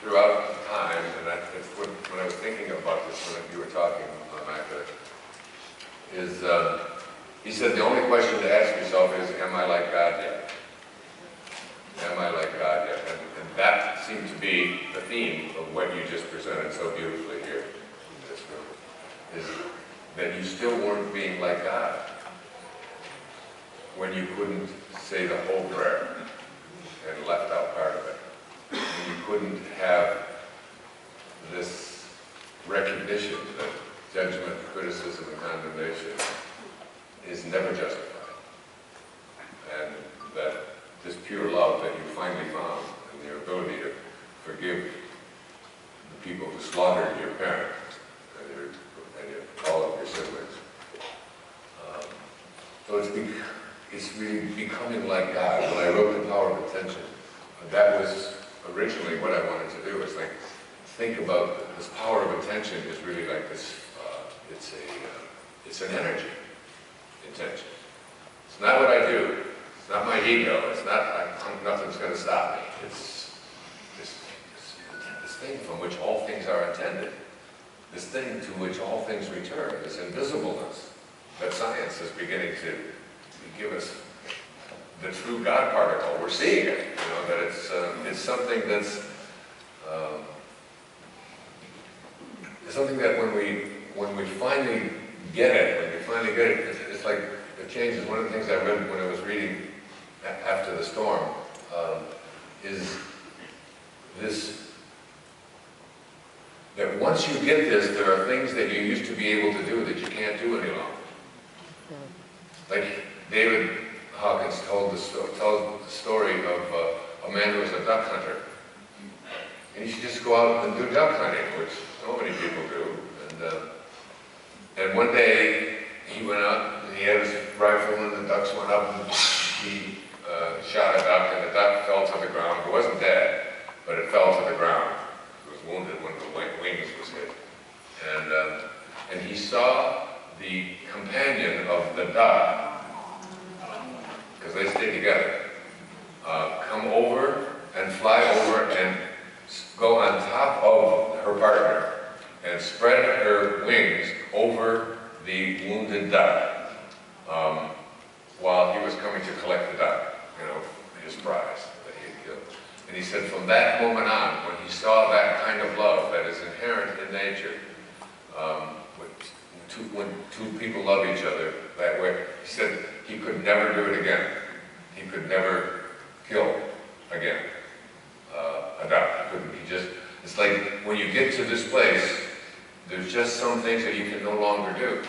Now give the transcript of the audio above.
throughout time, and it's when I was thinking about this when you were talking, Maka, is he said the only question to ask yourself is, am I like God yet? Am I like God yet? And that seemed to be the theme of what you just presented so beautifully here in this room, is that you still weren't being like God when you couldn't say the whole prayer and left out part of it. When you couldn't have this recognition that judgment, criticism, and condemnation is never justified. And that this pure love that you finally found, and your ability to forgive the people who slaughtered your parents and all of your siblings. So it's really becoming like God. When I wrote The Power of Attention, that was originally what I wanted to do, was think about this power of attention is really like this, it's an energy intention. It's not what I do, it's not my ego, it's not, nothing's going to stop me. It's this thing from which all things are intended, this thing to which all things return, this invisibleness that science is beginning to give us the true God particle. We're seeing it, that it's something that's something that when we finally get it, it's like it changes. One of the things I read when I was reading after the storm is this, that once you get this, there are things that you used to be able to do that you can't do any longer. Like David Hawkins told the story of a man who was a duck hunter. And you should just go out and do duck hunting, which so many people do. And one day he went out and he had his rifle and the ducks went up and he shot a duck and the duck fell to the ground. It wasn't dead, but it fell to the ground. It was wounded when the wings was hit. And he saw the companion of the duck, because they stay together, come over and fly over and go on top of her partner and spread her wings over the wounded duck while he was coming to collect the duck, his prize that he had killed. And he said from that moment on, when he saw that kind of love that is inherent in nature, when two people love each other that way, he said he could never do it again. He could never kill again a duck. It's like when you get to this place, there's just some things that you can no longer do.